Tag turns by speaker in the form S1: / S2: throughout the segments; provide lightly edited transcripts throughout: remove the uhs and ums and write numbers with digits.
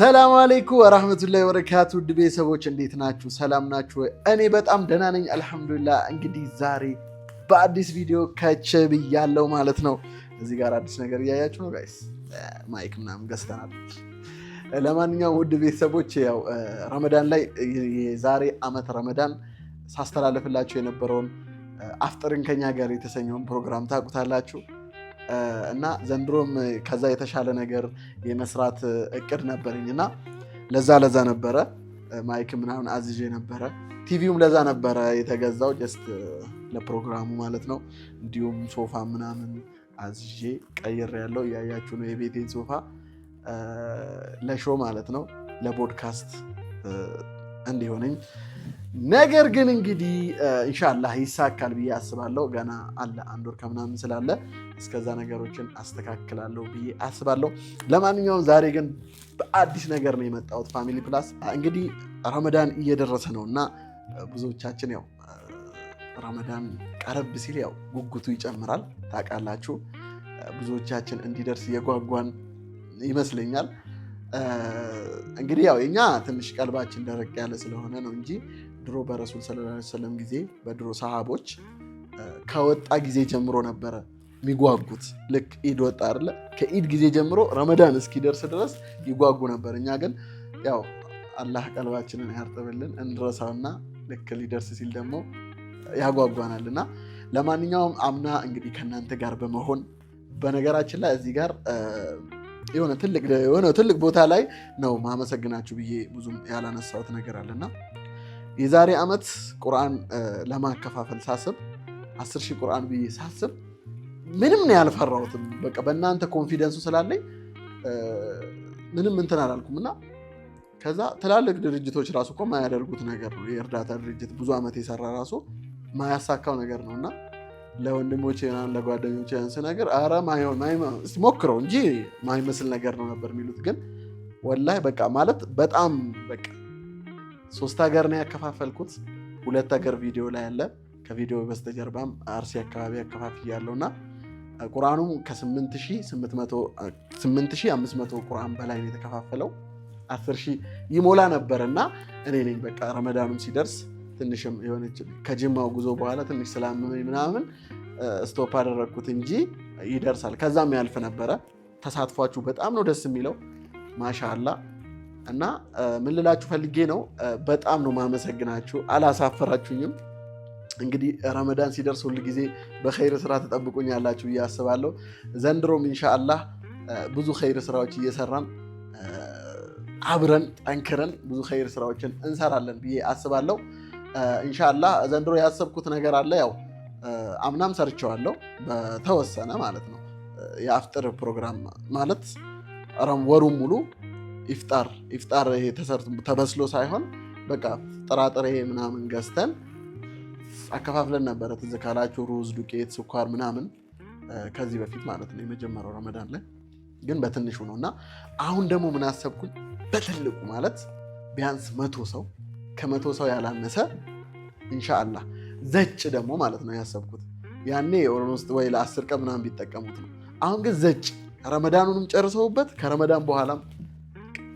S1: ሰላም አለይኩም ወራህመቱላሂ ወበረካቱ ውድ ቤተሰቦች እንዴት ናችሁ? ሰላም ናችሁ? እኔ በጣም ደህና ነኝ አልሐምዱሊላህ። እንግዲህ ዛሬ በአዲስ ቪዲዮ ከች ብያለሁ ማለት ነው። እዚህ ጋር አዲስ ነገር እያያችሁ ነው ጋይስ፣ ማይክ ምናምን ገዝተናል። ለማንኛውም ውድ ቤተሰቦች ያው ረመዳን ላይ የዛሬ አመት ረመዳን ሳስተላለፍላችሁ የነበረውን አፍጥርን ከኛ ጋር የተሰኘውን ፕሮግራም ታውቁታላችሁ። እና ዘንድሮም ከዛ የተሻለ ነገር የመስራት እቅድ ነበረኝ እና ለዛ ነበረ ማይክ ምናምን አዝዤ ነበረ። ቲቪውም ለዛ ነበረ የተገዛው ጀስት ለፕሮግራሙ ማለት ነው። እንዲሁም ሶፋ ምናምን አዝዤ ቀይር ያለው እያያችሁ ነው። የቤቴን ሶፋ ለሾ ማለት ነው ለፖድካስት እንዲሆነኝ። ነገር ግን እንግዲህ ኢንሻአላህ ይሳካል ብዬ አስባለሁ። ገና አለ አንድ ወር ከምናምን ስላለ እስከዛ ነገሮችን አስተካክላለሁ ብዬ አስባለሁ። ለማንኛውም ዛሬ ግን በአዲስ ነገር ነው የመጣሁት። ፋሚሊ ፕላስ እንግዲህ ረመዳን እየደረሰ ነው እና ብዙዎቻችን ያው ረመዳን ቀረብ ሲል ያው ጉጉቱ ይጨምራል ታውቃላችሁ። ብዙዎቻችን እንዲደርስ የጓጓን ይመስለኛል። እንግዲህ ያው እኛ ትንሽ ቀልባችን ደረቅ ያለ ስለሆነ ነው እንጂ ድሮ በረሱል ሰለላሁ ዐለይሂ ወሰለም ጊዜ በድሮ ሰሃቦች ከወጣ ጊዜ ጀምሮ ነበረ የሚጓጉት። ልክ ኢድ ወጣ አይደለ? ከኢድ ጊዜ ጀምሮ ረመዳን እስኪደርስ ድረስ ይጓጉ ነበር። እኛ ግን ያው አላህ ቀልባችንን ያርጥብልን እንድረሳውና ልክ ሊደርስ ሲል ደግሞ ያጓጓናልና ለማንኛውም አምና እንግዲህ ከእናንተ ጋር በመሆን በነገራችን ላይ እዚህ ጋር የሆነ ትልቅ ቦታ ላይ ነው ማመሰግናችሁ ብዬ ብዙም ያላነሳሁት ነገር አለና የዛሬ ዓመት ቁርአን ለማከፋፈል ሳስብ 10,000 ቁርአን ብዬ ሳስብ ምንም ነው ያልፈራሁትም። በቃ በእናንተ ኮንፊደንሱ ስላለኝ ምንም እንትን አላልኩም እና ከዛ ትላልቅ ድርጅቶች ራሱ እኮ ማያደርጉት ነገር ነው። የእርዳታ ድርጅት ብዙ ዓመት የሰራ ራሱ ማያሳካው ነገር ነው እና ለወንድሞቼ እና ለጓደኞቼ ያንስ ነገር አረ ማይሆን ሞክረው እንጂ ማይመስል ነገር ነው ነበር የሚሉት። ግን ወላሂ በቃ ማለት በጣም በቃ 3 ሀገር ነው ያከፋፈልኩት። 2 ሀገር ቪዲዮ ላይ ያለ፣ ከቪዲዮ በስተጀርባም አርሲ አካባቢ ያከፋፍያለሁና ቁርአኑ ከ8500 ቁርአን በላይ ነው የተከፋፈለው። 10,000 ይሞላ ነበርና እኔ ነኝ በቃ ረመዳኑም ሲደርስ ትንሽም የሆነች ከጅማው ጉዞ በኋላ ትንሽ ስላመመኝ ምናምን ስቶፕ አደረግኩት እንጂ ይደርሳል። ከዛም ያልፍ ነበረ። ተሳትፏችሁ በጣም ነው ደስ የሚለው ማሻአላህ። እና ምን ልላችሁ ፈልጌ ነው፣ በጣም ነው ማመሰግናችሁ። አላሳፈራችሁኝም። እንግዲህ ረመዳን ሲደርስ ሁል ጊዜ በኸይር ስራ ተጠብቁኛላችሁ ብዬ አስባለሁ። ዘንድሮም ኢንሻአላህ ብዙ ኸይር ስራዎች እየሰራን አብረን ጠንክረን ብዙ ኸይር ስራዎችን እንሰራለን ብዬ አስባለሁ። ኢንሻአላህ ዘንድሮ ያሰብኩት ነገር አለ። ያው አምናም ሰርቼዋለሁ በተወሰነ ማለት ነው። የአፍጥር ፕሮግራም ማለት ወሩን ሙሉ ኢፍጣር ተበስሎ ሳይሆን በቃ ጥራጥሬ ምናምን ገዝተን አከፋፍለን ነበረ። ትዝ ካላችሁ ሩዝ፣ ዱቄት፣ ስኳር ምናምን ከዚህ በፊት ማለት ነው የመጀመሪያው ረመዳን ላይ ግን በትንሹ ነው እና አሁን ደግሞ ምን አሰብኩኝ በትልቁ ማለት ቢያንስ 100 ሰው ከ100 ሰው ያላነሰ ኢንሻአላህ ዘጭ ደግሞ ማለት ነው ያሰብኩት። ያኔ ኦልሞስት ወይ ለ10 ቀን ምናምን ቢጠቀሙት ነው። አሁን ግን ዘጭ ረመዳኑንም ጨርሰውበት ከረመዳን በኋላም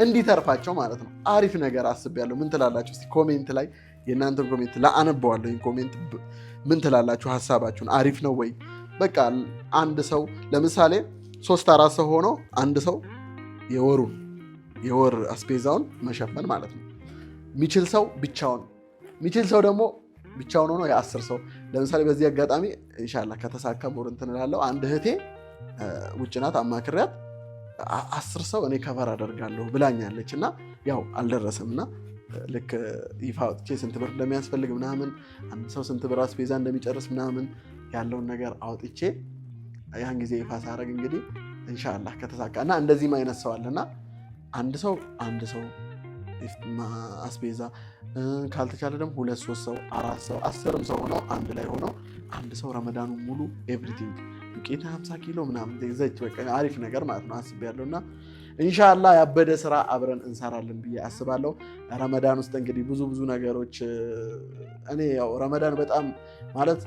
S1: እንዲተርፋቸው ማለት ነው። አሪፍ ነገር አስቤያለሁ። ምን ትላላችሁ? እስቲ ኮሜንት ላይ የእናንተን ኮሜንት ላአነበዋለሁ። ኮሜንት ምን ትላላችሁ? ሀሳባችሁን አሪፍ ነው ወይ? በቃ አንድ ሰው ለምሳሌ 3-4 ሰው ሆኖ አንድ ሰው የወር አስቤዛውን መሸፈን ማለት ነው። የሚችል ሰው ብቻውን፣ የሚችል ሰው ደግሞ ብቻውን ሆኖ የ10 ሰው ለምሳሌ በዚህ አጋጣሚ ኢንሻአላህ ከተሳካ ሞር እንትን እላለሁ። አንድ እህቴ ውጭ ናት፣ አማክሪያት 10 ሰው እኔ ከቨር አደርጋለሁ ብላኛለች እና ያው አልደረሰም እና ልክ ይፋ አውጥቼ ስንት ብር እንደሚያስፈልግ ምናምን አንድ ሰው ስንት ብር አስቤዛ እንደሚጨርስ ምናምን ያለውን ነገር አውጥቼ ያን ጊዜ ይፋ ሳደርግ እንግዲህ ኢንሻአላህ ከተሳካ እና እንደዚህም አይነት ሰው አለና አንድ ሰው አስቤዛ ካልተቻለ ደግሞ 2-3 ሰው 4 ሰው 10 ሰው ሆነው አንድ ላይ ሆነው አንድ ሰው ረመዳኑ ሙሉ ኤቭሪቲንግ ዱቄት 50 ኪሎ ምናምን ዘይት በቃ አሪፍ ነገር ማለት ነው አስቤያለሁና ኢንሻአላህ ያበደ ስራ አብረን እንሰራለን ብዬ አስባለሁ። ረመዳን ውስጥ እንግዲህ ብዙ ነገሮች እኔ ያው ረመዳን በጣም ማለት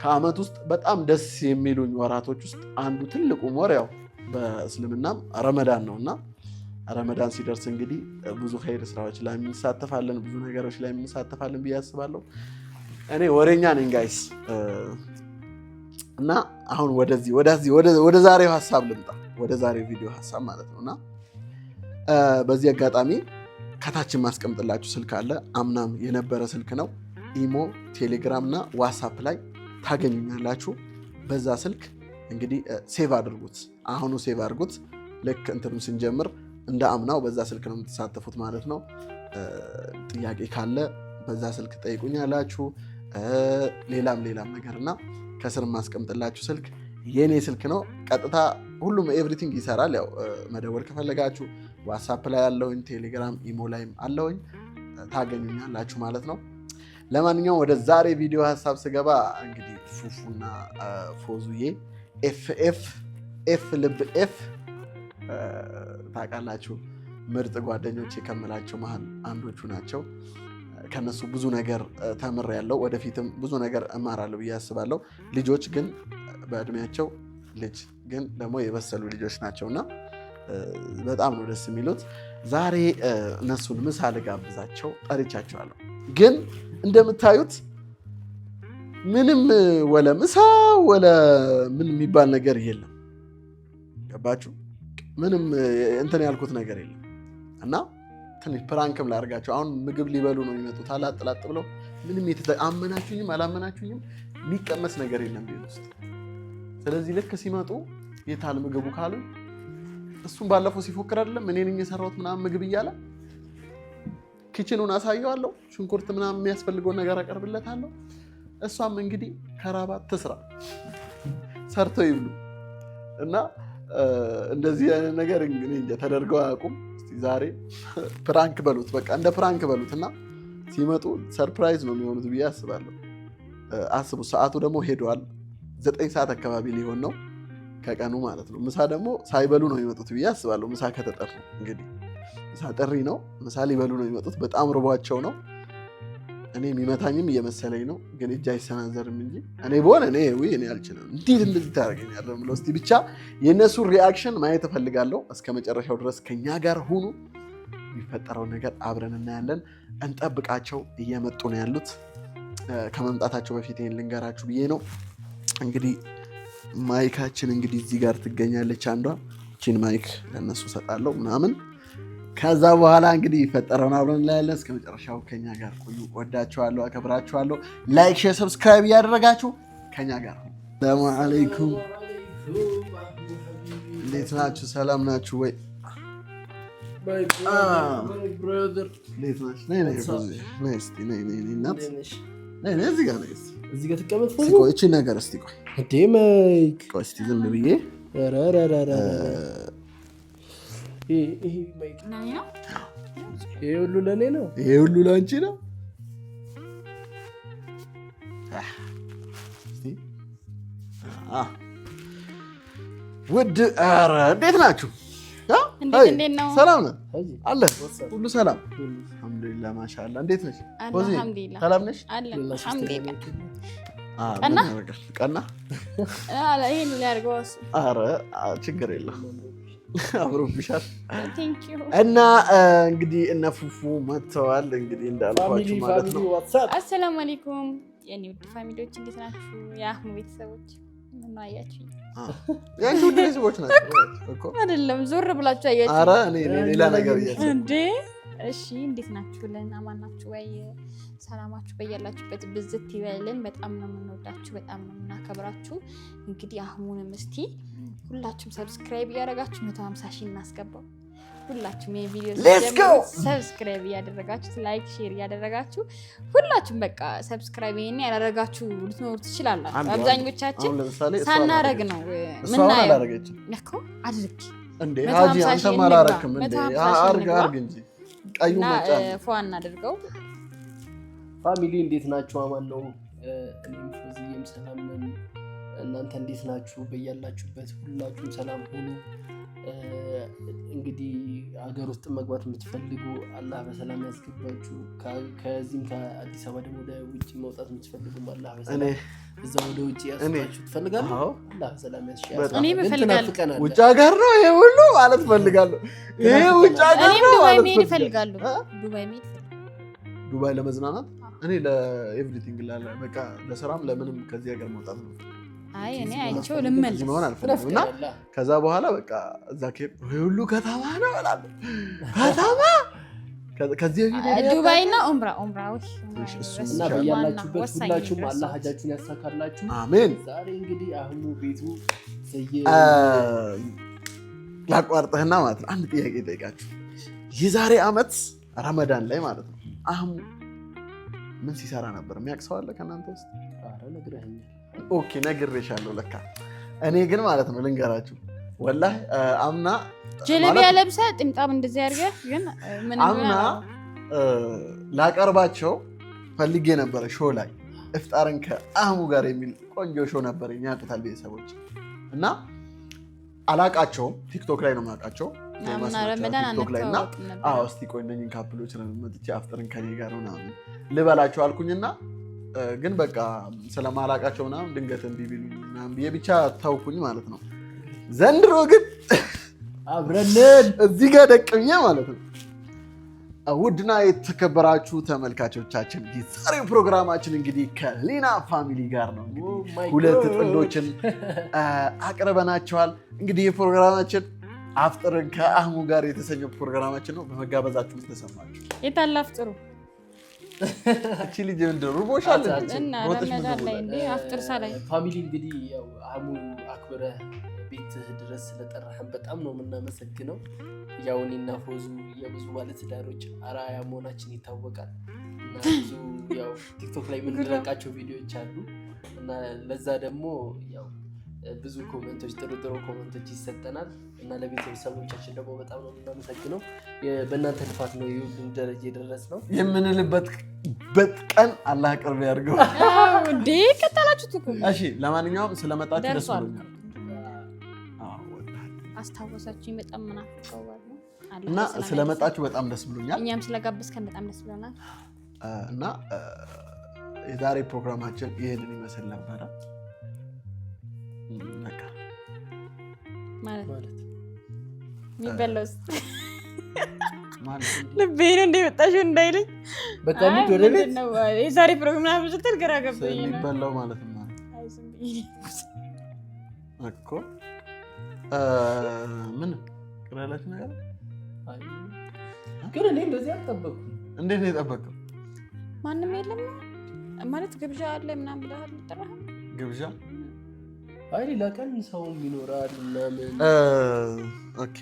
S1: ከዓመት ውስጥ በጣም ደስ የሚሉኝ ወራቶች ውስጥ አንዱ ትልቁ ወር ያው በእስልምናም ረመዳን ነውና ረመዳን ሲደርስ እንግዲህ ብዙ ኸይር ስራዎች ላይ እንሳተፋለን፣ ብዙ ነገሮች ላይ እንሳተፋለን ብዬ አስባለሁ። እኔ ወሬኛ ነኝ ጋይስ እና አሁን ወደ ዛሬው ሀሳብ ልምጣ፣ ወደ ዛሬው ቪዲዮ ሀሳብ ማለት ነውና በዚህ አጋጣሚ ከታችን ማስቀምጥላችሁ ስልክ አለ። አምናም የነበረ ስልክ ነው። ኢሞ፣ ቴሌግራም እና ዋትስአፕ ላይ ታገኙኛላችሁ። በዛ ስልክ እንግዲህ ሴቭ አድርጉት፣ አሁኑ ሴቭ አድርጉት። ልክ እንትኑ ስንጀምር እንደ አምናው በዛ ስልክ ነው የምትሳተፉት ማለት ነው። ጥያቄ ካለ በዛ ስልክ ጠይቁኛላችሁ። ሌላም ነገር እና ከስር ማስቀምጥላችሁ ስልክ የኔ ስልክ ነው። ቀጥታ ሁሉም ኤቭሪቲንግ ይሰራል። ያው መደወል ከፈለጋችሁ ዋትስአፕ ላይ አለውኝ፣ ቴሌግራም ኢሞ ላይም አለውኝ፣ ታገኙኛላችሁ ማለት ነው። ለማንኛውም ወደ ዛሬ ቪዲዮ ሀሳብ ስገባ እንግዲህ ፉፉና ፎዙዬ ኤፍ ልብ ኤፍ ታውቃላችሁ፣ ምርጥ ጓደኞቼ ከምላቸው መሀል አንዶቹ ናቸው። ከነሱ ብዙ ነገር ተምሬያለሁ፣ ወደፊትም ብዙ ነገር እማራለሁ ብዬ አስባለሁ። ልጆች ግን በእድሜያቸው ልጅ ግን ደግሞ የበሰሉ ልጆች ናቸውና በጣም ነው ደስ የሚሉት። ዛሬ እነሱን ምሳ ልጋብዛቸው ጠርቻቸዋለሁ። ግን እንደምታዩት ምንም ወለ ምሳ ወለ ምን የሚባል ነገር የለም። ገባችሁ? ምንም እንትን ያልኩት ነገር የለም እና ትንሽ ፕራንክም ላድርጋቸው። አሁን ምግብ ሊበሉ ነው የሚመጡት አላጥላጥ ብለው። ምንም አመናችሁኝም አላመናችሁኝም የሚቀመስ ነገር የለም ቤት ውስጥ። ስለዚህ ልክ ሲመጡ የታል ምግቡ ካሉ እሱም ባለፈው ሲፎክር አይደለም እኔ ነኝ የሰራሁት ምናምን ምግብ እያለ ኪችኑን አሳየዋለሁ። ሽንኩርት ምናምን የሚያስፈልገውን ነገር አቀርብለታለሁ። እሷም እንግዲህ ከራባት ትስራ፣ ሰርተው ይብሉ እና እንደዚህ አይነት ነገር እንግዲህ ተደርገው አያውቁም። እስቲ ዛሬ ፕራንክ በሉት፣ በቃ እንደ ፕራንክ በሉት እና ሲመጡ ሰርፕራይዝ ነው የሚሆኑት ብዬ አስባለሁ። አስቡ፣ ሰዓቱ ደግሞ ሄዷል። 9 ሰዓት አካባቢ ሊሆን ነው ከቀኑ ማለት ነው። ምሳ ደግሞ ሳይበሉ ነው የሚመጡት ብዬ አስባለሁ። ምሳ ከተጠሩ እንግዲህ ምሳ ጥሪ ነው፣ ምሳ ሊበሉ ነው የሚመጡት። በጣም ርቧቸው ነው። እኔ የሚመታኝም እየመሰለኝ ነው፣ ግን እጅ አይሰናዘርም እንጂ እኔ በሆነ እኔ አልችልም። እንዴት እንደዚህ ታደርገኛለህ ብለው እስቲ ብቻ የእነሱን ሪአክሽን ማየት እፈልጋለሁ። እስከ መጨረሻው ድረስ ከኛ ጋር ሁኑ። የሚፈጠረውን ነገር አብረን እናያለን። እንጠብቃቸው። እየመጡ ነው ያሉት። ከመምጣታቸው በፊት ይሄን ልንገራችሁ ብዬ ነው። እንግዲህ ማይካችን እንግዲህ እዚህ ጋር ትገኛለች። አንዷ ቺን ማይክ ለነሱ ሰጣለሁ ምናምን። ከዛ በኋላ እንግዲህ ይፈጠረውን አብረን እናያለን። እስከ መጨረሻው ከኛ ጋር ቆዩ። ወዳችኋለሁ፣ አከብራችኋለሁ። ላይክ፣ ሼር፣ ሰብስክራይብ እያደረጋችሁ ከኛ ጋር ሰላም አለይኩም። እንዴት ናችሁ? ሰላም ናችሁ ወይ?
S2: እዚህ ጋር ተቀመጥ።
S1: እቺ ነገር እስቲ ቆይ
S2: እንዴ ማይክ
S1: ቆይ እስቲ ዝም ብዬ
S2: ይሄ ማይክ ነው። ይሄ ሁሉ ለኔ ነው።
S1: ይሄ ሁሉ ላንቺ ነው። ውድ እንዴት ናችሁ? ሰላም ነው አለ ሁሉ ሰላም አልሐምዱሊላህ ማሻአላህ። እንዴት ነሽ? ሰላም ነሽ? ቀና
S2: ይሄን ሊያርገው
S1: ኧረ ችግር የለም አምሮብሻል። እና እንግዲህ እነ ፉፉ መጥተዋል። እንግዲህ እንዳልኳችሁ ማለት ነው።
S3: አሰላሙ አለይኩም የኔ ውድ ፋሚሊዎች እንዴት ናችሁ? የአህሙ ቤተሰቦች ምን አያችሁ?
S1: ያንቺ ውድ ቤተሰቦች ናቸው እኮ
S3: አይደለም፣ ዞር ብላችሁ አያችሁ።
S1: ኧረ እኔ ሌላ ነገር እያሰብኩ
S3: እንዴ። እሺ እንዴት ናችሁ? ለማን ናችሁ? ወይ ሰላማችሁ በያላችሁበት ብዝት ይበልን። በጣም ነው የምንወዳችሁ፣ በጣም ነው የምናከብራችሁ። እንግዲህ አህሙንም እስቲ ሁላችሁም ሰብስክራይብ እያደረጋችሁ 150 ሺህ እናስገባው። ሁላችሁም የቪዲዮ ሰብስክራይብ እያደረጋችሁ ላይክ ሼር እያደረጋችሁ ሁላችሁም በቃ ሰብስክራይብ ይሄን ያላደረጋችሁ ልትኖሩ ትችላላችሁ። አብዛኞቻችን ሳናረግ ነው ምናየው እኮ አድርጊ
S1: እንዴ አጂ አንተ ማላረክም እንዴ አርግ እንጂ ቀዩ መጫ
S3: ፏ እናድርገው።
S2: ፋሚሊ እንዴት ናችሁ? አማን ነው። እኔም ፎዚዬም ሰላም ነን። እናንተ እንዴት ናችሁ? በያላችሁበት ሁላችሁም ሰላም ሁኑ። እንግዲህ ሀገር ውስጥ መግባት የምትፈልጉ አላህ በሰላም ያስገባችሁ። ከዚህም ከአዲስ አበባ ደግሞ ወደ ውጭ መውጣት የምትፈልጉ አላህ በሰላም እዛ ወደ ውጭ ያስገባችሁ ትፈልጋለሁ። አላህ በሰላም ያስገባችሁ።
S3: እኔ እፈልጋለሁ።
S1: ውጭ ሀገር ነው ይሄ ሁሉ ማለት ፈልጋለሁ። ይሄ ውጭ ሀገር ነው
S3: ዱባይ መሄድ እፈልጋለሁ።
S1: ዱባይ ለመዝናናት እኔ ለኤቭሪቲንግ በቃ ለስራም ለምንም ከዚህ ሀገር መውጣት ነው።
S3: አይ እኔ አይቼው ልመለስ
S1: መሆን አልፈልግም እና ከዛ በኋላ በቃ እዛ ሁሉ ከተማ ነው እላለሁ። ከተማ ከዚህ በፊት
S3: ዱባይ እና ኡምራዎች
S2: እና በያላችሁበት ሁላችሁም አላህ ሀጃችሁን ያሳካላችሁ።
S1: አሜን።
S2: ዛሬ እንግዲህ አህሙ ቤቱ
S1: ላቋርጥህና ማለት ነው አንድ ጥያቄ ጠይቃችሁ። የዛሬ ዓመት ረመዳን ላይ ማለት ነው አህሙ ምን ሲሰራ ነበር? የሚያውቅ ሰው አለ ከእናንተ ውስጥ?
S2: ኧረ ነግረኸኛል።
S1: ኦኬ ነግሬሻለሁ ለካ። እኔ ግን ማለት ነው ልንገራችሁ ወላሂ አምና
S3: ጀለቢያ ለብሰህ ጥምጣም እንደዚህ አድርገህ ግን ምን
S1: አምና ላቀርባቸው ፈልጌ ነበረ ሾው ላይ ኢፍጣርን ከአህሙ ጋር የሚል ቆንጆ ሾው ነበር። ያውቁታል ቤተሰቦች እና አላቃቸውም። ቲክቶክ ላይ ነው የማውቃቸው ቲክቶክ ላይ እና እስቲ ቆይ እነኝን ካፕሎች መጥቼ አፍጥርን ከኔ ጋር ምናምን ልበላቸው አልኩኝና ግን በቃ ስለማላቃቸው ምናምን ድንገት እምቢ ቢሉኝ ምናምን ብዬ ብቻ ታውኩኝ ማለት ነው። ዘንድሮ ግን
S2: አብረንን
S1: እዚህ ጋር ደቅኜ ማለት ነው። ውድና የተከበራችሁ ተመልካቾቻችን የዛሬው ፕሮግራማችን እንግዲህ ከሊና ፋሚሊ ጋር ነው። ሁለት ጥንዶችን አቅርበናቸዋል። እንግዲህ የፕሮግራማችን አፍጥርን ከአህሙ ጋር የተሰኘው ፕሮግራማችን ነው። በመጋበዛችሁ ተሰማችሁ?
S3: የታለ አፍጥሩ?
S1: እቺ ልጅ ምንድን ነው ሩቦሻል
S3: እና ረመዳን ላይ እንዴ አፍጥር ሳላይ
S2: ፋሚሊ እንግዲህ ያው አህሙ አክብረህ ቤትህ ድረስ ስለጠራህን በጣም ነው የምናመሰግነው። ያው እኔና ፎዙ የብዙ ባለትዳሮች አርአያ መሆናችን ይታወቃል እና ብዙ ያው ቲክቶክ ላይ የምንለቃቸው ቪዲዮዎች አሉ እና ለዛ ደግሞ ያው ብዙ ኮሜንቶች ጥሩ ኮሜንቶች ይሰጠናል እና ለቤተሰቦቻችን ደግሞ በጣም ነው የምናመሰግነው። በእናንተ ልፋት ነው ይሁን ደረጃ የደረስነው የምንልበት
S1: ቀን አላህ ቅርብ ያድርገው።
S3: እንዴ ከተላችሁት እኮ
S1: እሺ። ለማንኛውም ስለመጣችሁ ደስ ብሎኛል።
S3: አስታወሳችሁኝ በጣም ምናፍቀዋል
S1: እና ስለመጣችሁ በጣም ደስ ብሎኛል።
S3: እኛም ስለጋበዝከን በጣም ደስ ብሎናል።
S1: እና የዛሬ ፕሮግራማችን ይሄንን ይመስል ነበረ። በቃ
S3: ማለት የሚበላው ልቤን እንደመጣሽው እንዳይለኝ
S2: በቃ ልጅ ወደ ቤት
S3: ነው የዛሬ ፕሮግራም ስትል ግራ ገባኝ።
S1: የሚበላው ማለት ነው እኮ ምን ቅራላች ነገር
S2: ግን እኔ እንደዚህ አልጠበቅኩም።
S1: እንዴት ነው የጠበቀው?
S3: ማንም የለም ማለት ግብዣ አለ ምናምን ብለሃል። ጥራህ
S1: ግብዣ
S2: አይ ሌላ ቀን ሰውም ይኖራል ምናምን።
S1: ኦኬ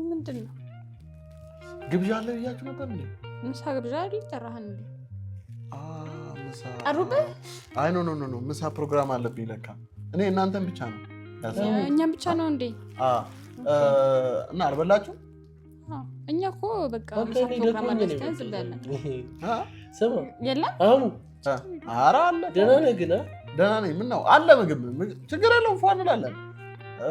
S3: ምንድን ነው
S1: ግብዣ አለ ብያችሁ ነበር እንዴ?
S3: ምሳ ግብዣ አለ ጠራህን እንዴ?
S1: ምሳ
S3: ጠሩብህ?
S1: አይ ኖ ምሳ ፕሮግራም አለብኝ ለካ። እኔ እናንተን ብቻ ነው
S3: እኛም ብቻ ነው እንዴ?
S1: እና አልበላችሁ?
S3: እኛ እኮ በቃ ፕሮግራም አድርገን ዝብያለን።
S2: ስማ
S3: የለም
S2: አሁን
S1: ኧረ አለ።
S2: ደህና ነህ ግን?
S1: ደህና ነኝ። ምን ነው አለ ምግብ ችግር የለውም። ፏ እንላለን።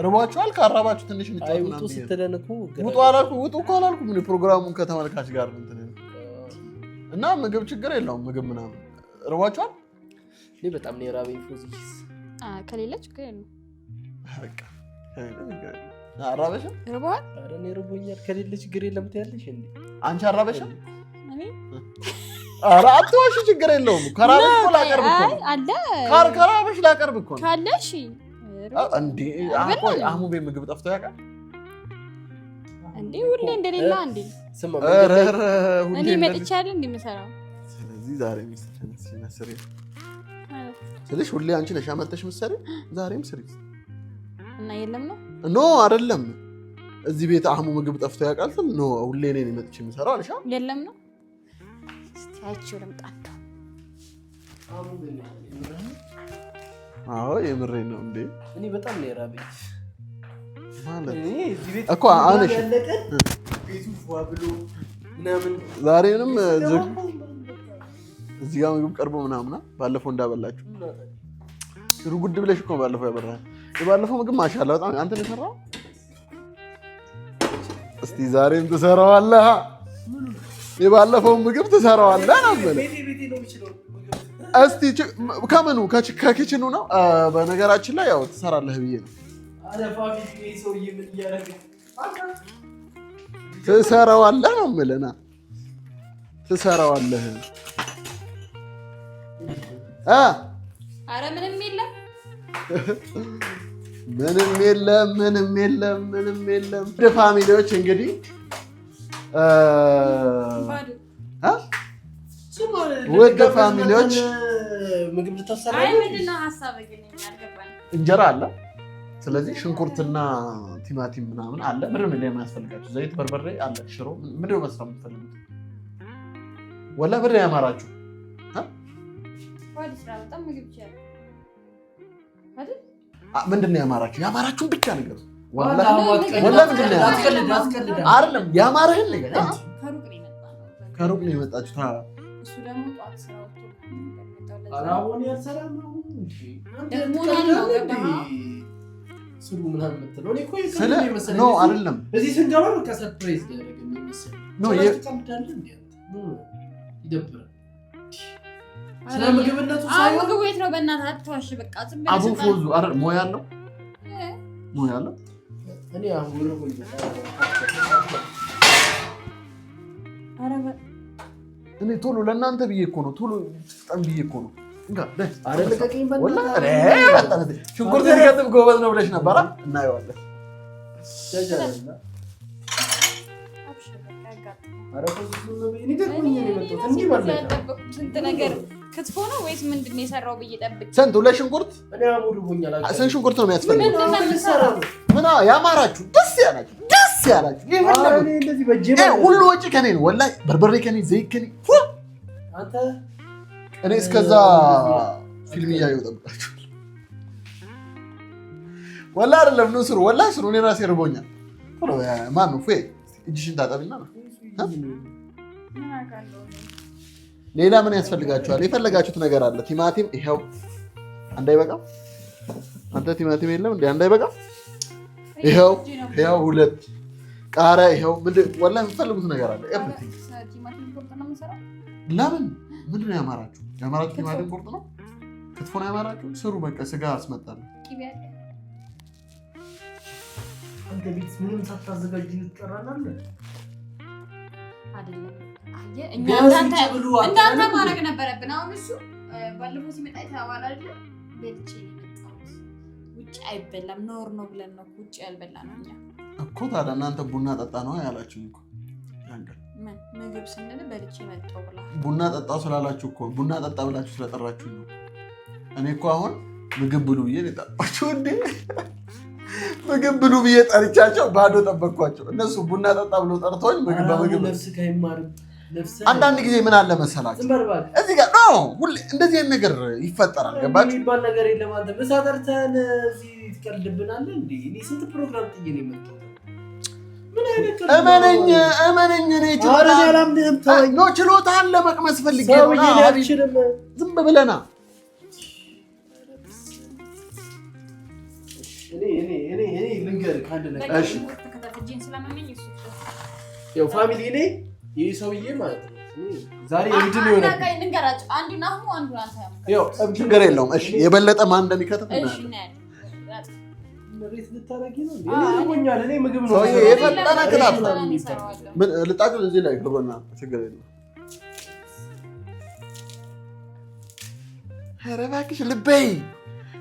S1: ርቧችኋል? ካራባችሁ ትንሽ እንጫወት
S2: ምናምን። ውጡ ስትለን እኮ
S1: ውጡ አላልኩም? ውጡ እኮ አላልኩም? ምን ፕሮግራሙን ከተመልካች ጋር እንትን እና ምግብ ችግር የለውም። ምግብ ምናምን ርቧችኋል?
S2: እኔ በጣም ነው የራበኝ። ፎዚስ
S3: ከሌለ ችግር የለውም።
S1: በቃ አራበሽም?
S3: ርቦሃል?
S2: ኧረ እኔ ርቦኛል። ከሌለ ችግር የለም ትያለሽ እንዴ?
S1: አንቺ አራበሽም?
S3: እኔ
S1: ኧረ አትዋሺ፣ ችግር የለውም። ከራበሽ እኮ ላቀርብ እኮ ነው።
S3: አለ
S1: ከራበሽ ላቀርብ እኮ ነው።
S3: ካለ እሺ።
S1: እንዴ አህሙ ቤት ምግብ ጠፍቶ ያውቃል
S3: እንዴ? ሁሌ እንደሌላ እንዴ?
S2: ስማ
S3: እኔ መጥቻለሁ እንዴ የምሰራው?
S1: ስለዚህ ዛሬ መስሪ ስለሽ ሁሌ አንቺ ነሽ አመጣሽ መስሪ፣ ዛሬም ስሪ
S3: እና የለም ነው
S1: ኖ አይደለም። እዚህ ቤት አህሙ ምግብ ጠፍቶ ያውቃል ስል ኖ ሁሌ እኔ ነኝ መጥቼ የምሰራው አልሻ።
S3: የለም ነው እስቲ አይቼው ልምጣት።
S1: አዎ የምሬን ነው እንዴ?
S2: እኔ በጣም ነው የራበኝ
S1: ማለት
S2: እኔ እዚህ ቤት
S1: እኮ አሁን እሺ
S2: ቤቱ ፏ ብሎ ምናምን
S1: ዛሬንም እዚህ ጋር ምግብ ቀርቦ ምናምና ባለፈው እንዳበላችሁ ሩጉድ ብለሽ እኮ ባለፈው ያበራል። የባለፈው ምግብ ማሻአላ በጣም አንተ ነው የሰራው። እስቲ ዛሬም ትሰራዋለህ። የባለፈውን ምግብ ትሰራዋለህ ነው እስቲ ከምኑ ከኪችኑ ነው። በነገራችን ላይ ያው ትሰራለህ ብዬ ነው። ትሰራዋለህ ነው የምልህ። ና ትሰራዋለህ።
S3: ኧረ ምንም የለም
S1: ምንም የለም። ፋሚሊዎች እንግዲህ ውድ ፋሚሊዎች እንጀራ አለ። ስለዚህ ሽንኩርትና ቲማቲም ምናምን አለ። ምንም ላይ የሚያስፈልጋችሁ ዘይት፣ በርበሬ አለ፣ ሽሮ። ምንድን ነው መስራት የምትፈልጉት? ወላ ብር ያማራችሁ ምንድን ነው ያማራችሁ? ያማራችሁን ብቻ ነገር ወላ ምንድን ነው አይደለም ያማረህን ነገር ከሩቅ ነው የመጣችሁት። አይደለም እዚህ ስንገባ በቃ ሰርፕራይዝ ስለ ምግብነቱ
S3: ምግቡ የት ነው? በእናትህ አትዋሽ። በቃ ዝም ብለህ
S1: አቡፎዙ አይደል? ሞያ አለው። እኔ አሁን እኔ ቶሎ ለእናንተ ብዬ እኮ ነው። ቶሎ ፍጠን ብዬ እኮ ነው። ሽንኩርት ሲከትፍ ጎበዝ ነው ብለሽ ነበረ። እናየዋለን።
S3: ስንት ነገር ክትፎ ነው ወይስ ምንድን ነው የሰራው ብዬ ጠብቅ።
S1: ስንት ሁለት ሽንኩርት ስንት ሽንኩርት ነው የሚያስፈልገው? ምን ያማራችሁ ደስ ያላችሁ ሁሉ ወጪ ከኔ ነው። ወላሂ በርበሬ ከኔ፣ ዘይት ከኔ። እኔ እስከዛ ፊልም እያየሁ ጠብቃችሁ። ወላሂ አይደለም ነው ስሩ። ወላሂ ስሩ። እኔ ራሴ ርቦኛል። ማን ነው እጅሽን ታጠብና ነው። ሌላ ምን ያስፈልጋችኋል? የፈለጋችሁት ነገር አለ። ቲማቲም ይኸው አንድ አይበቃም? አንተ ቲማቲም የለም እንዴ? አንድ አይበቃም? ይኸው ሁለት ቃሪያ ይኸው። ወላሂ የምትፈልጉት ነገር አለ። ኤቭሪቲንግ። ለምን ምንድን ነው ያማራችሁ? ያማራችሁ ቲማቲም ቁርጥ ነው? ክትፎ ነው ያማራችሁ? ስሩ በቃ። ስጋ አስመጣለሁ።
S2: አንተ ቤት ምንም ሳታዘጋጅ ይቀራናል
S3: አይደለም? እንዳንተ ማድረግ ነበረብን። አሁን እሱ ባለፈው ሲመጣ የተባለ አይደል? ቤትቼ የመጣሁት ውጭ አይበላም ኖር ነው ብለን ነው ውጭ ያልበላ ነው እኛ
S1: እኮ። ታዲያ እናንተ ቡና ጠጣ ነው ያላችሁ እኮ።
S3: ምግብ ስንል በልቼ መጣሁ ብላ
S1: ቡና ጠጣው ስላላችሁ እኮ ቡና ጠጣ ብላችሁ ስለጠራችሁ ነው። እኔ እኮ አሁን ምግብ ብሉ ብዬ ጠጣችሁ እንዴ? ምግብ ብሉ ብዬ ጠርቻቸው ባዶ ጠበቅኳቸው። እነሱ ቡና ጠጣ ብሎ ጠርቶኝ ምግብ በምግብ አንዳንድ ጊዜ ምን አለ መሰላችሁ እዚህ ጋር ነው ሁሌ እንደዚህ አይነት ነገር ይፈጠራል። ገባችሁ?
S2: የሚባል ነገር የለም። አንተ ምሳ ጠርተን እዚህ ትቀልድብናለህ እንዴ? እኔ ስንት ፕሮግራም ጥዬ ነው የመጣሁት። ምን አይነት
S1: እመነኝ ነው ችሎታን ለመቅመስ ፈልጌ ነው። ዝም ብለና
S2: እኔ ልንገርህ አንድ ነገር። እሺ ያው ፋሚሊ እኔ ይሄ ሰውዬ ማለት ነው ዛሬ ምንድን ነው የሆነው?
S3: ልንገራችሁ። አንዱን አህሙ አንዱን አንተ
S1: ያው ችግር የለውም። እሺ የበለጠ ማን እንደሚከተፍ
S3: እሺ
S2: መሬት ልታረጊ ነው እንዴ? እኔ ልሞኛል። እኔ ምግብ ነው
S1: ሰውዬ የፈጠነ ክላስ ምን ልጣችሁ እዚህ ላይ ከጎና ችግር የለውም። ኧረ እባክሽ ልበይ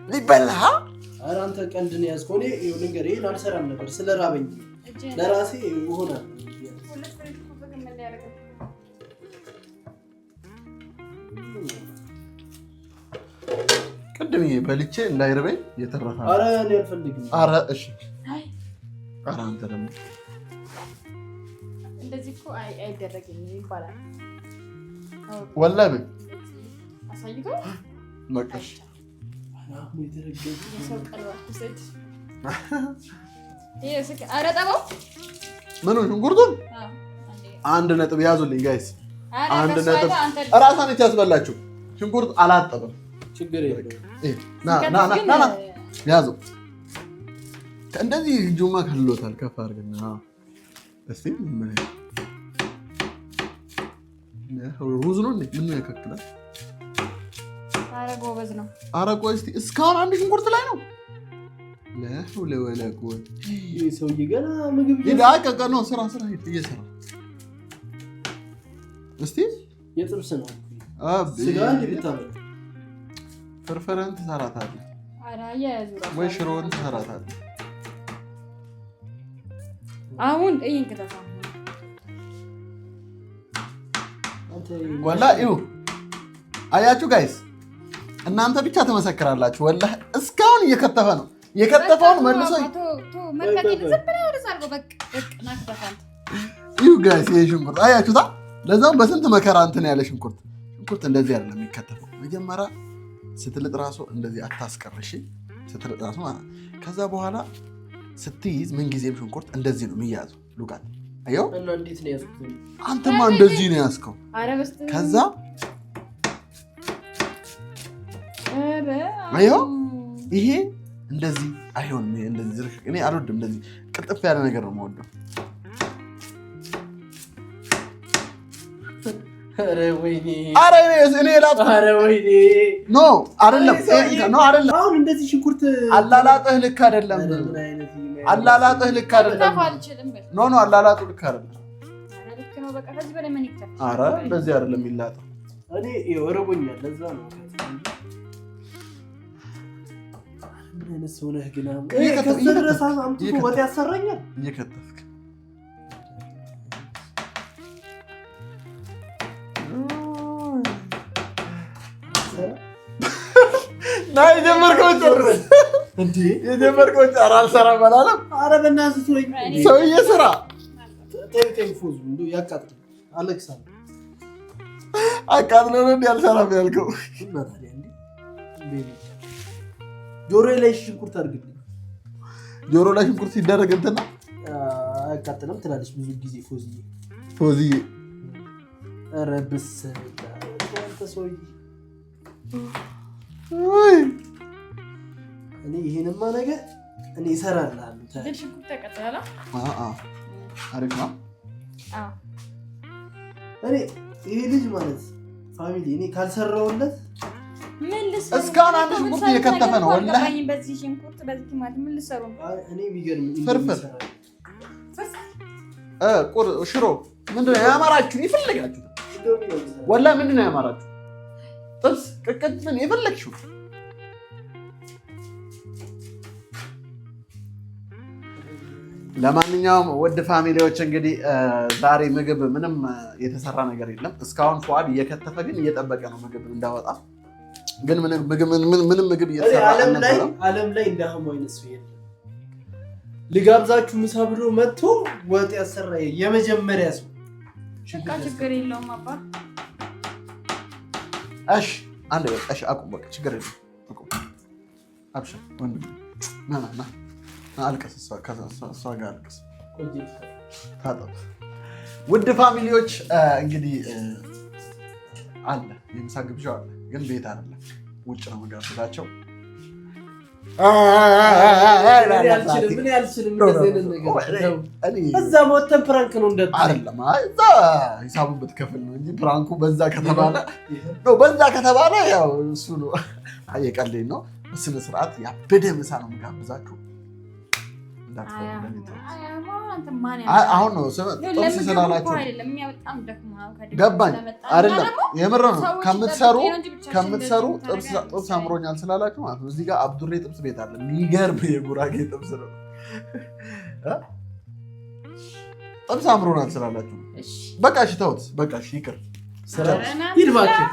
S1: ሊበላ።
S2: ኧረ አንተ ቀልድ ነው ያዝከው። እኔ ልንገርህ ይሄን አልሰራም ነበር ስለራበኝ ለራሴ ይሆናል።
S1: ቅድም በልቼ እንዳይርበኝ የተረፈ።
S2: ኧረ እኔ አልፈልግም።
S1: ኧረ እሺ። ኧረ አንተ ደግሞ
S3: እንደዚህ እኮ አይደረግም ይባላል።
S1: ወላሂ
S3: አሳይቶ
S1: መቀሽ ምኑ ሽንኩርቱን አንድ ነጥብ ያዙልኝ ጋይስ። አንድ ነጥብ እራሷ ነች ያስበላችሁ። ሽንኩርት አላጠብም።
S2: ችግር የለም።
S1: ና ያዙ። እንደዚህ ጁማ ከልሎታል። ከፍ አድርግና እስቲ ሩዝ ነው እንዴ? ምን ያከክላል?
S3: ኧረ ጎበዝ ነው።
S1: ኧረ ቆይ እስቲ እስካሁን አንድ ሽንኩርት ላይ ነው። ለሁለ ወለቁ
S2: ይሄ ሰውዬ ገና ምግብ
S1: ይዳቀቀ ነው። ስራ እየሰራ እስቲ
S2: የጥብስ ነው ስጋ እንዴ ብታበላ
S1: ፍርፍርን ትሰራታለህ ወይ ሽሮን ትሰራታለህ?
S3: አሁን እይን ከተፋ
S1: ወላ ይሁ አያችሁ ጋይስ፣ እናንተ ብቻ ትመሰክራላችሁ። ወላሂ እስካሁን እየከተፈ ነው። የከተፈውን መልሶ ይሁ ጋይስ፣ ይሄ ሽንኩርት አያችሁታ። ለዛም በስንት መከራ እንትን ያለ ሽንኩርት እንደዚህ አይደለም የሚከተፈው። መጀመሪያ ስትልጥ ራሱ እንደዚህ አታስቀርሽ። ስትልጥ ራሱ ከዛ በኋላ ስትይዝ ምንጊዜም ሽንኩርት እንደዚህ ነው የሚያዘው። ሉቃት አየው
S2: እና እንዴት ነው ያዝኩት?
S1: አንተማ እንደዚህ ነው ያዝከው። ከዛ አየው ይሄ እንደዚህ አይሆንም። እንደዚህ ዝርክ እኔ አልወድም። እንደዚህ ቅልጥፍ ያለ ነገር ነው የምወደው።
S2: ኧረ ወይኔ
S1: እኔ ላጥ
S2: ኧረ ወይኔ
S1: ኖ አይደለም።
S2: አሁን እንደዚህ ሽንኩርት
S1: አላላጥህ ልክ አይደለም። አላላጥህ ልክ አይደለም። ኖ አላላጡ ልክ አይደለም። ኧረ እንደዚህ አይደለም የሚላጠው።
S2: እኔ እረቦኛል። ለዛ ነው ምን አይነት ሰው ነህ ግን? ከድረስ አምጥቶ ወጥ ያሰራኛል
S1: እየከተፍክ ናይ ጀመርከው ጨርስ እንዴ? የጀመርከው ጨርስ አልሰራም አላለም።
S2: ኧረ በእናትህ
S1: ሰውዬ ስራ
S2: ተይኝ ፎዙ እንደው ያቃጥል አለክሳል
S1: አቃጥሎ ነው ያልሰራም ያልከው።
S2: እና ታዲያ እንዴ ጆሮዬ ላይ ሽንኩርት አድርግልኝ።
S1: ጆሮ ላይ ሽንኩርት ሲደረግ እንትና
S2: አያቃጥልም ትላለች ብዙ ጊዜ
S1: ፎዝዬ።
S2: ኧረ በስመ አብ ሰውዬ እኔ ይሄንማ ነገር እኔ እሰራልሃለሁ።
S3: ሽንኩርት ተቀጥላላ
S1: አሪፍ ነው።
S2: እኔ ይሄ ልጅ ማለት ፋሚሊ እኔ ካልሰራውለት
S3: ምን ልሰራ?
S1: እስካሁን አንድ ሽንኩርት እየከተፈ ነው ወላሂ።
S3: በዚህ ሽንኩርት በዚህ ቲማቲም ምን ልሰሩ?
S2: እኔ የሚገርም
S1: ፍርፍር ሽሮ ምንድን ነው ያማራችሁ? ይፈልጋችሁ ወላሂ ምንድን ነው ያማራችሁ? ጥብስ ቅቅል ምን የፈለግሽው? ለማንኛውም ውድ ፋሚሊዎች እንግዲህ ዛሬ ምግብ ምንም የተሰራ ነገር የለም። እስካሁን ፏድ እየከተፈ ግን እየጠበቀ ነው ምግብ እንዳወጣ። ግን ምንም ምግብ እየተሰራ
S2: ዓለም ላይ እንዳህሙ አይነት ሰው የለም። ልጋብዛችሁ ምሳ ብሎ መጥቶ ወጥ ያሰራ የመጀመሪያ ሰው።
S3: ችግር የለውም አባ።
S1: እሺ አንዴ እሺ አቁም በቃ ችግር የለም። አቁም አብሽር ወንድም ና አልቀስ። እሷ ጋር አልቀስ ታጠብ። ውድ ፋሚሊዎች እንግዲህ አለ የምሳ ግብዣው አለ፣ ግን ቤት አይደለም ውጭ ነው የምጋብዛቸው።
S2: ምን ያልችልም እዛ ሞተን ፕራንክ ነው
S1: አይደለም። እዛ ሂሳቡን ብትከፍል ነው እንጂ ፕራንኩ በዛ ከተባለ ያው እሱ ነው። አየቀልኝ ነው። በስነ ስርዓት ያበደ ምሳ ነው የምጋብዛችሁ። አሁን ነው ጥብስ ስላላችሁ ገባኝ አይደለም። የምር ነው ከምትሰሩ ጥብስ አምሮኛል ስላላችሁ ማለት ነው። እዚህ ጋር አብዱሬ ጥብስ ቤት አለ። የሚገርም የጉራጌ ጥብስ ነው። ጥብስ አምሮናል ስላላችሁ በቃ እሺ ተውት። በቃ እሺ ይቅር።
S2: ሂድ እባክህ።